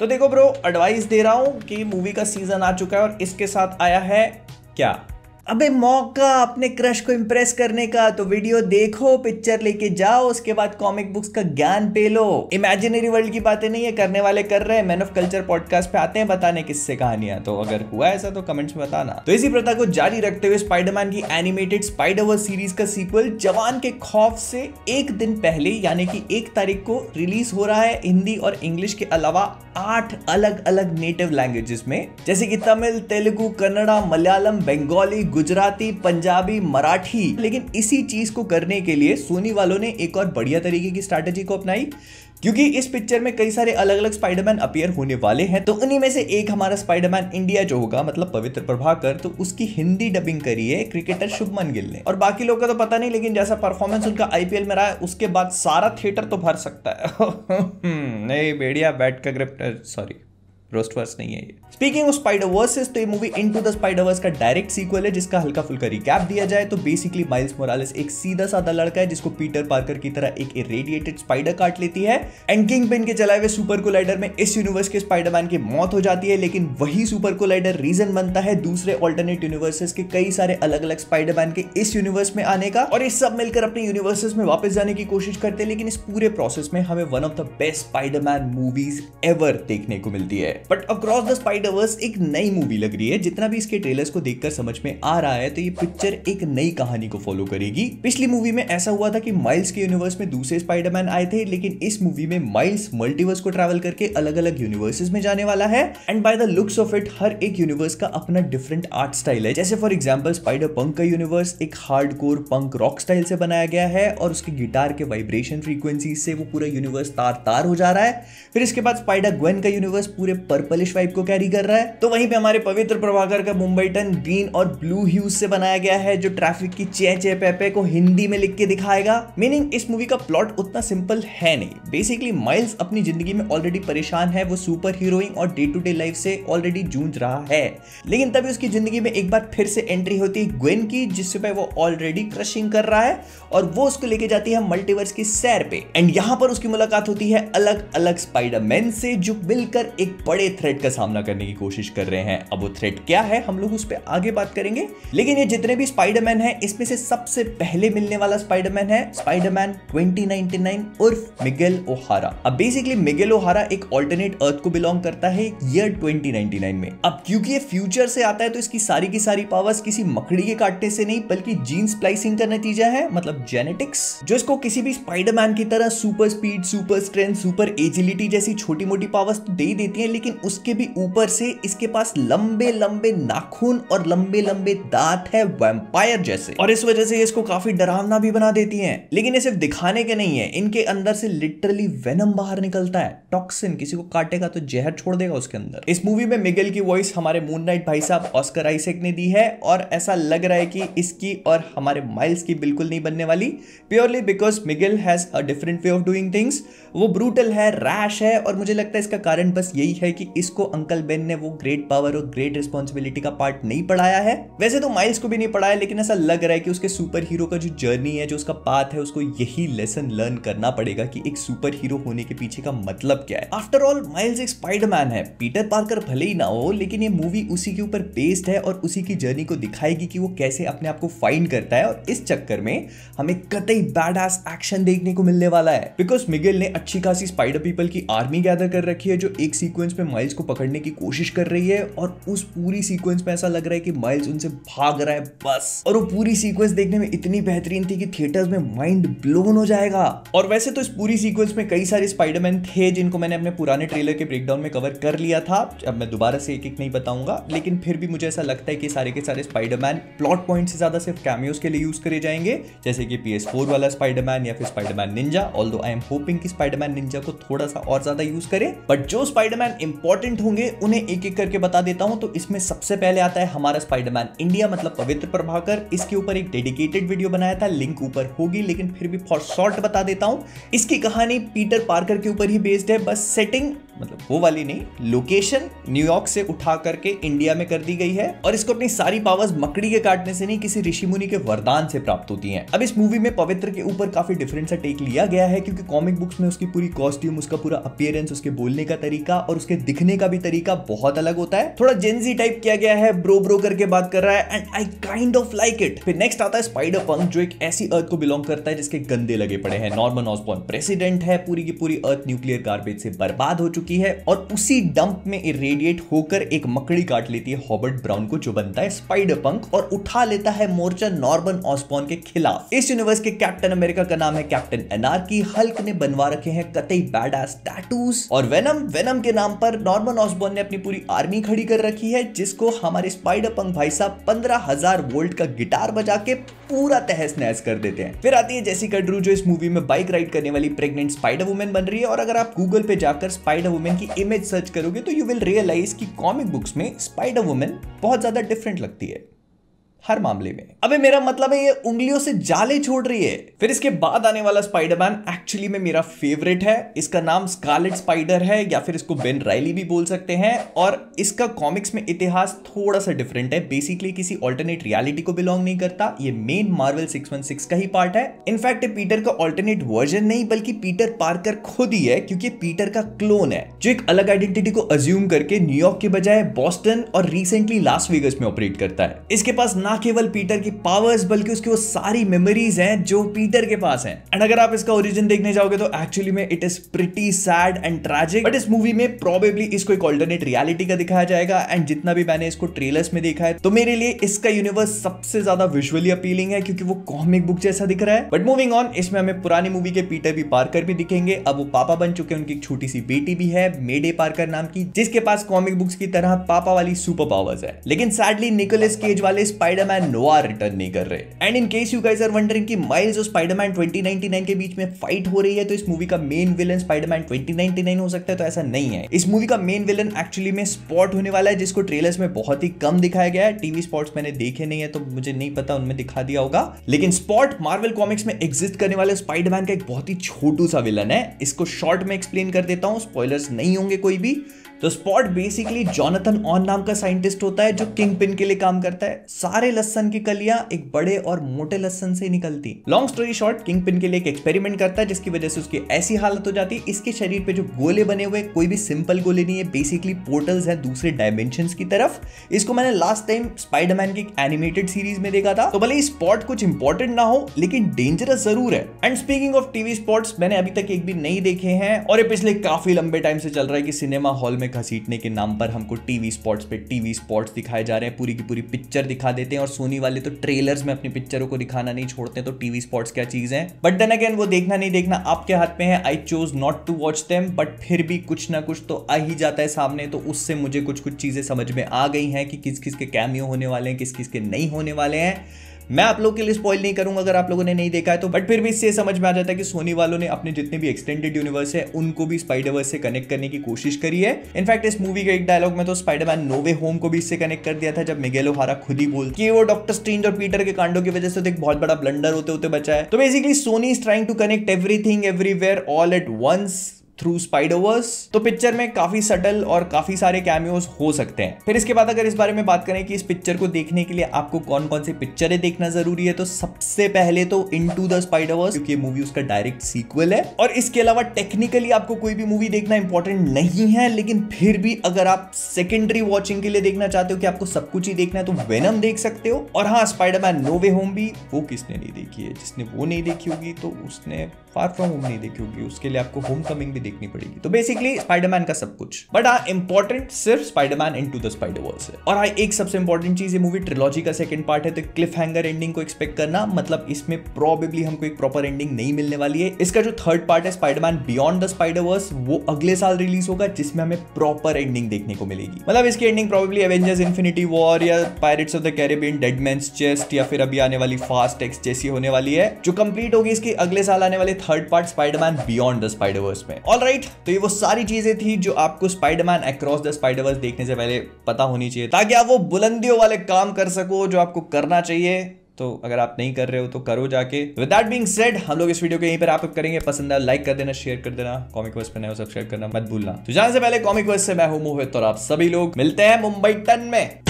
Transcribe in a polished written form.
तो देखो bro, advice दे रहा हूं कि मूवी का सीजन आ चुका है और इसके साथ आया है क्या, अबे मौका अपने क्रश को इंप्रेस करने का। तो वीडियो देखो, पिक्चर लेके जाओ, उसके बाद कॉमिक बुक्स का ज्ञान पे लो। इमेजिनरी वर्ल्ड की बातें नहीं है, करने वाले कर रहे हैं। मैन ऑफ कल्चर पॉडकास्ट पे आते हैं बताने किससे कहानियां, तो अगर हुआ ऐसा तो कमेंट्स में बताना। तो इसी प्रथा को जारी रखते हुए स्पाइडरमैन की एनिमेटेड स्पाइडरवर्स सीरीज का सीक्वल जवान के खौफ से एक दिन पहले यानी कि 1 तारीख को रिलीज हो रहा है हिंदी और इंग्लिश के अलावा 8 अलग अलग नेटिव लैंग्वेजेस में, जैसे कि तमिल, तेलुगु, कन्नड़ा, मलयालम, बंगाली, गुजराती, पंजाबी, मराठी। लेकिन इसी चीज को करने के लिए सोनी वालों ने एक और बढ़िया तरीके की स्ट्रैटेजी को अपनाई, क्योंकि इस पिक्चर में कई सारे अलग अलग स्पाइडरमैन अपीयर होने वाले हैं। तो उन्हीं में से एक हमारा स्पाइडरमैन इंडिया जो होगा, मतलब पवित्र प्रभाकर, तो उसकी हिंदी डबिंग करी है क्रिकेटर शुभमन गिल ने। और बाकी लोग का तो पता नहीं, लेकिन जैसा परफॉर्मेंस उनका आईपीएल में रहा है उसके बाद सारा थिएटर तो भर सकता है। नहीं बेड़िया बैट का ग्रिप, सॉरी रोस्टवर्स नहीं है ये। स्पीकिंग ऑफ स्पाइडरवर्सेस, तो ये मूवी इनटू द स्पाइडरवर्स का डायरेक्ट सीक्वल है, जिसका हल्का फुल्का रिकैप दिया जाए तो बेसिकली माइल्स मोरालेस एक सीधा साधा लड़का है जिसको पीटर पार्कर की तरह एक इरेडिएटेड स्पाइडर काट लेती है, एंड किंगपिन के चलाए हुए सुपर कोलाइडर में इस यूनिवर्स के स्पाइडरमैन की मौत हो जाती है। लेकिन वही सुपर कोलाइडर रीजन बनता है दूसरे ऑल्टरनेट यूनिवर्सेस के कई सारे अलग अलग स्पाइडरमैन के इस यूनिवर्स में आने का, और ये सब मिलकर अपने यूनिवर्सेस में वापस जाने की कोशिश करते हैं। लेकिन इस पूरे प्रोसेस में हमें one of the best Spiderman movies ever देखने को मिलती है। बट अक्रॉस द स्पाइडरवर्स एक नई मूवी लग रही है। जितना भी इसके ट्रेलर्स को देखकर समझ में आ रहा है तो ये पिक्चर एक नई कहानी को फॉलो करेगी। पिछली मूवी में ऐसा हुआ था कि माइल्स के यूनिवर्स में दूसरे स्पाइडरमैन आए थे, लेकिन इस मूवी में माइल्स मल्टीवर्स को ट्रैवल करके अलग अलग यूनिवर्सेस में जाने वाला है। And by the looks of it हर एक यूनिवर्स का अपना डिफरेंट आर्ट स्टाइल है। जैसे फॉर एग्जांपल स्पाइडर पंक का यूनिवर्स एक हार्डकोर पंक रॉक स्टाइल से बनाया गया है और उसके गिटार के वाइब्रेशन फ्रीक्वेंसी से वो पूरा यूनिवर्स तार तार हो जा रहा है। फिर इसके बाद स्पाइडर ग्वेन का यूनिवर्स पूरे पर्पलिश वाइब को कैरी कर रहा है। तो वहीं पे हमारे पवित्र प्रभाकर का मुंबई टन ग्रीन और ब्लू ह्यूज से बनाया गया है, जो ट्रैफिक की चे चे पे पे को हिंदी में लिख के दिखाएगा। मीनिंग इस मूवी का प्लॉट उतना सिंपल है नहीं। बेसिकली माइल्स अपनी जिंदगी में ऑलरेडी परेशान है, वो सुपर हीरोइंग और डे टू डे लाइफ से ऑलरेडी जूझ रहा है। लेकिन तभी उसकी जिंदगी में एक बार फिर से एंट्री होती है ग्वेन की, जिससे पे वो ऑलरेडी क्रशिंग कर रहा है और वो उसको लेके जाती है मल्टीवर्स की सैर पे। एंड यहां पर उसकी मुलाकात होती है अलग अलग स्पाइडरमैन से, जो मिलकर एक बड़े थ्रेट का सामना करने की कोशिश कर रहे हैं। अब वो थ्रेट क्या है हम लोग उस पर आगे बात करेंगे। लेकिन ये जितने भी स्पाइडरमैन हैं इसमें से सबसे पहले मिलने वाला स्पाइडरमैन है स्पाइडरमैन 2099 उर्फ मिगेल ओहारा। अब बेसिकली मिगेल ओहारा एक ऑल्टरनेट अर्थ को बिलोंग करता है ईयर 2099 में। अब क्योंकि ये फ्यूचर से आता है तो इसकी सारी की सारी पावर्स किसी मकड़ी के काटने से नहीं बल्कि जीन स्प्लाइसिंग का नतीजा है, मतलब जेनेटिक्स, जो इसको किसी भी स्पाइडरमैन की तरह super speed, super strength, super agility जैसी छोटी मोटी पावर्स तो दे ही देती है, लेकिन उसके भी ऊपर से इसके पास लंबे लंबे नाखून और लंबे लंबे दांत है वैम्पायर जैसे, और इस वजह से इसको काफी डरावना भी बना देती हैं। लेकिन ये सिर्फ दिखाने के नहीं है, इनके अंदर से लिटरली वेनम बाहर निकलता है, टॉक्सिन, किसी को काटेगा तो जहर छोड़ देगा उसके अंदर। इस मूवी में मिगेल की वॉइस हमारे मून नाइट भाई साहब ऑस्कर आइजैक ने दी है, और ऐसा लग रहा है कि इसकी और हमारे माइल्स की बिल्कुल नहीं बनने वाली, purely because Miguel has a different way of doing things. वो ब्रूटल है, रैश है, और मुझे लगता है इसका कारण बस यही है कि इसको अंकल बेन ने वो ग्रेट पावर और ग्रेट रिस्पॉन्सिबिलिटी का पार्ट नहीं पढ़ाया है। वैसे तो माइल्स को भी नहीं पढ़ाया, लेकिन ऐसा लग रहा है कि उसके सुपर हीरो का जो जर्नी है, जो उसका पाथ है, उसको यही लेसन लर्न करना पड़ेगा कि एक सुपर हीरो होने के पीछे का मतलब क्या है। आफ्टर ऑल माइल्स एक स्पाइडरमैन है, पीटर पार्कर भले ही ना हो, लेकिन ये मूवी उसी के ऊपर बेस्ड है और उसी की जर्नी को दिखाएगी कि वो कैसे अपने आप को फाइंड करता है। और इस चक्कर में हमें कतई बैडआस एक्शन देखने को मिलने वाला है, बिकॉज मिगेल ने अच्छी खासी स्पाइडर पीपल की आर्मी गैदर कर रखी है, जो एक सीक्वेंस में माइल्स को पकड़ने की कोशिश कर रही है, और उस पूरी सीक्वेंस में ऐसा लग रहा है कि माइल्स उनसे भाग रहा है बस। और वो पूरी सीक्वेंस देखने में इतनी बेहतरीन थी कि थिएटर्स में माइंड ब्लोन हो जाएगा। और वैसे तो इस पूरी सीक्वेंस में कई सारे स्पाइडरमैन थे जिनको मैंने अपने पुराने ट्रेलर के ब्रेकडाउन में कवर कर लिया था, अब मैं दोबारा से एक एक नहीं बताऊंगा, लेकिन फिर भी मुझे ऐसा लगता है कि सारे के सारे स्पाइडरमैन प्लॉट पॉइंट से ज्यादा सिर्फ कैमियोज के लिए यूज करे जाएंगे, जैसे कि PS4 वाला स्पाइडरमैन या फिर Spiderman Ninja. Although I am hoping कि स्पाइडरमैन निंजा को थोड़ा सा और ज्यादा यूज करे, बट जो स्पाइडरमैन इंपॉर्टेंट होंगे उन्हें एक एक करके बता देता हूं। तो इसमें सबसे पहले आता है हमारा स्पाइडरमैन इंडिया, मतलब पवित्र प्रभाकर। इसके ऊपर एक डेडिकेटेड वीडियो बनाया था, लिंक ऊपर होगी, लेकिन फिर भी फॉर शॉर्ट बता देता हूं। इसकी कहानी पीटर पार्कर के ऊपर ही बेस्ड है, बस सेटिंग मतलब वो वाली नहीं, लोकेशन न्यूयॉर्क से उठा करके इंडिया में कर दी गई है और इसको अपनी सारी पावर्स मकड़ी के काटने से नहीं, किसी ऋषि मुनि के वरदान से प्राप्त होती हैं। अब इस मूवी में पवित्र के ऊपर काफी डिफरेंट सा टेक लिया गया है, क्योंकि कॉमिक बुक्स में उसकी पूरी कॉस्ट्यूम, उसका पूरा अपीयरेंस, उसके बोलने का तरीका और उसके दिखने का भी तरीका बहुत अलग होता है। थोड़ा जेंजी टाइप किया गया है, ब्रो करके बात कर रहा है and I kind of like it. फिर नेक्स्ट आता है स्पाइडर पंक, जो एक ऐसी अर्थ को बिलोंग करता है जिसके गंदे लगे पड़े हैं। नॉर्मन ऑसबॉर्न प्रेसिडेंट है, पूरी की पूरी अर्थ न्यूक्लियर गार्बेज से बर्बाद हो चुकी है और उसी डंप में इरेडिएट होकर एक मकड़ी काट लेती है हॉबर्ट ब्राउन को, जो बनता है स्पाइडर पंक और उठा लेता है मोर्चा नॉर्मन ऑसबॉर्न के खिलाफ। इस यूनिवर्स के कैप्टन अमेरिका का नाम है कैप्टन एनार्की। हल्क ने बनवा रखे हैं कतई बैडएस टैटूज और वेनम के नाम पर नॉर्मन ऑसबॉर्न ने अपनी पूरी आर्मी खड़ी कर रखी है, जिसको हमारे स्पाइडर पंक भाई साहब 15,000 वोल्ट का गिटार बजा के पूरा तहस नहस कर देते हैं। फिर आती है जेसिका ड्रू, जो इस मूवी में बाइक राइड करने वाली प्रेग्नेंट स्पाइडर वुमन बन रही है और अगर आप गूगल पे जाकर स्पाइडर वुमन की इमेज सर्च करोगे तो यू विल रियलाइज कि कॉमिक बुक्स में स्पाइडर वुमन बहुत ज्यादा डिफरेंट लगती है हर मामले में। अबे मेरा मतलब है ये उंगलियों से जाले छोड़ रही है। फिर इसके बाद आने वाला स्पाइडरमैन एक्चुअली में मेरा फेवरेट है। इसका नाम स्कारलेट स्पाइडर है या फिर इसको बेन राइली भी बोल सकते हैं और इसका कॉमिक्स में इतिहास थोड़ा सा डिफरेंट है। बेसिकली किसी ऑल्टरनेट रियलिटी को बिलोंग नहीं करता, ये मेन मार्वल 616 का ही पार्ट है। इनफैक्ट ये पीटर का ऑल्टरनेट वर्जन नहीं बल्कि पीटर पार्कर खुद ही है, क्योंकि पीटर का क्लोन है जो एक अलग आइडेंटिटी को अज्यूम करके न्यूयॉर्क के बजाय बॉस्टन और रिसेंटली लास वेगस में ऑपरेट करता है। इसके पास ना केवल पीटर की पावर्स बल्कि उसकी वो सारी मेमोरीज हैं जो पीटर के पास हैं। एंड अगर आप इसका ओरिजिन देखने जाओगे तो एक्चुअली में it is pretty sad and tragic, but इस मूवी में प्रोबेबली इसको एक ऑल्टरनेट रियलिटी का दिखाया जाएगा। एंड जितना भी मैंने इसको ट्रेलर्स में देखा है तो मेरे लिए इसका यूनिवर्स सबसे ज्यादा विजुअली अपीलिंग है, क्योंकि वो कॉमिक बुक जैसा दिख रहा है। बट मूविंग ऑन, इसमें हमें पुरानी मूवी के पीटर भी पार्कर भी दिखेंगे। अब वो पापा बन चुके हैं, उनकी एक छोटी सी बेटी भी है मेडे पार्कर नाम की, जिसके पास कॉमिक बुक्स की तरह पापा वाली सुपर पावर्स है। लेकिन सैडली निकोलस केज वाले स्पाइडरमैन नोआर रिटर्न नहीं कर रहे। And in case you guys are wondering कि माइल्स और स्पाइडरमैन 2099 के बीच में फाइट हो रही है तो इस मूवी का मेन विलन स्पाइडरमैन 2099 हो सकता है, तो ऐसा नहीं है। इस मूवी का मेन विलन एक्चुअली में स्पॉट होने वाला है, जिसको ट्रेलर्स में बहुत ही कम दिखाया गया है। टीवी स्पॉट्स मैंने देखे नहीं है तो मुझे नहीं पता, उनमें दिखा दिया होगा। लेकिन स्पॉट मार्वल कॉमिक्स में एग्जिस्ट करने वाले स्पाइडरमैन का एक बहुत ही छोटू सा विलन है। इसको शॉर्ट में एक्सप्लेन कर देता हूं, स्पॉयलर्स नहीं होंगे कोई भी। तो स्पॉट बेसिकली जॉनथन ऑन नाम का साइंटिस्ट होता है जो किंगपिन के लिए काम करता है। सारे लहसन की कलियां एक बड़े और मोटे लहसन से निकलती। लॉन्ग स्टोरी शॉर्ट, किंगपिन के लिए एक एक्सपेरिमेंट करता है जिसकी वजह से उसकी ऐसी हालत हो जाती है, इसके शरीर पे जो गोले बने हुए कोई भी सिंपल गोले नहीं है, बेसिकली पोर्टल्स हैं दूसरे डायमेंशंस की तरफ। इसको मैंने लास्ट टाइम स्पाइडरमैन की एनिमेटेड सीरीज में देखा था। तो भले स्पॉट कुछ इंपॉर्टेंट ना हो लेकिन डेंजरस जरूर है। And speaking of TV spots, मैंने अभी तक एक भी नहीं देखे हैं और ये पिछले काफी लंबे टाइम से चल रहा है कि सिनेमा हॉल में घसीटने के नाम पर हमको टीवी स्पॉट्स पे टीवी स्पॉट्स दिखाए जा रहे हैं। पूरी की पूरी पिक्चर दिखा देते हैं और सोनी वाले तो ट्रेलर्स में अपनी पिक्चरों को दिखाना नहीं छोड़ते, तो टीवी स्पॉट्स क्या चीज है। बट देन अगेन वो देखना नहीं देखना आपके हाथ में है। I chose not to watch them, but फिर भी कुछ ना कुछ तो आ ही जाता है सामने, तो उससे मुझे कुछ कुछ चीजें समझ में आ गई हैं कि किस किस के कैमियो होने वाले हैं, किस किस के नहीं होने वाले हैं। मैं आप लोगों के लिए स्पॉइल नहीं करूंगा अगर आप लोगों ने नहीं देखा है तो, बट फिर भी इससे समझ में आ जाता है कि सोनी वालों ने अपने जितने भी एक्सटेंडेड यूनिवर्स है उनको भी स्पाइडरवर्स से कनेक्ट करने की कोशिश करी है। इनफैक्ट इस मूवी के एक डायलॉग में तो स्पाइडरमैन नो वे होम को भी इससे कनेक्ट कर दिया था, जब मिगेल ओहारा खुद ही बोलती है वो डॉक्टर स्ट्रेंज और पीटर के कांडों की वजह से तो एक बहुत बड़ा ब्लंडर होते होते बचा है। तो basically Sony is trying to connect everything everywhere all at once through Spiderverse. तो पिक्चर में काफी सटल और काफी सारे कैमियोज हो सकते हैं। फिर इसके बाद अगर इस बारे में बात करें कि इस पिक्चर को देखने के लिए आपको कौन कौन सी पिक्चरें देखना जरूरी है, तो सबसे पहले तो इनटू द स्पाइडरवर्स, क्योंकि ये मूवी उसका डायरेक्ट सीक्वल है। और इसके अलावा टेक्निकली आपको कोई भी मूवी देखना इंपॉर्टेंट नहीं है, लेकिन फिर भी अगर आप सेकेंडरी वॉचिंग के लिए देखना चाहते हो कि आपको सब कुछ ही देखना है तो वेनम देख सकते हो। और हाँ, स्पाइडरमैन नो वे होम भी, वो किसने नहीं देखी है, जिसने वो नहीं देखी होगी तो उसने फार फ्रॉम होम नहीं देखी होगी, उसके लिए आपको होम कमिंग भी देखनी पड़ेगी। तो बेसिकली स्पाइडरमैन का सब कुछ, बट हाँ इंपॉर्टेंट सिर्फ स्पाइडरमैन इनटू द स्पाइडरवर्स है। और हाँ, एक सबसे इंपॉर्टेंट चीज, ये मूवी ट्रिलॉजी का सेकंड पार्ट है तो क्लिफ हैंगर एंडिंग को एक्सपेक्ट करना, मतलब इसमें प्रोबेबली हमको एक प्रॉपर एंडिंग नहीं मिलने वाली है। इसका जो थर्ड पार्ट है स्पाइडरमैन बियॉन्ड द स्पाइडरवर्स, वो अगले साल रिलीज होगा, जिसमें हमें प्रॉपर एंडिंग देखने को मिलेगी। मतलब इसकी ending probably Avengers Infinity War या Pirates of the Caribbean Dead Man's Chest या फिर अभी आने वाली फास्ट एक्स जैसी होने वाली है, जो कंप्लीट होगी इसकी अगले साल आने वाले third part Spiderman beyond the Spider-Verse में। ऑलराइट, तो ये वो सारी चीजें थी जो आपको स्पाइडरमैन अक्रॉस द स्पाइडरवर्स देखने से पहले पता होनी चाहिए, ताकि आप वो बुलंदियों वाले काम कर सको जो आपको करना चाहिए। तो अगर आप नहीं कर रहे हो तो करो जाके। विद दैट बीइंग सेड, हम लोग इस वीडियो को यहीं पर आप करेंगे। पसंद है लाइक कर देना, शेयर कर देना, कॉमिक क्वेस्ट पे नए हो सब्सक्राइब करना मत भूलना। तो जाने से पहले कॉमिक क्वेस्ट से मैं हूं मोहित और आप सभी लोग मिलते हैं मुंबई 10 में।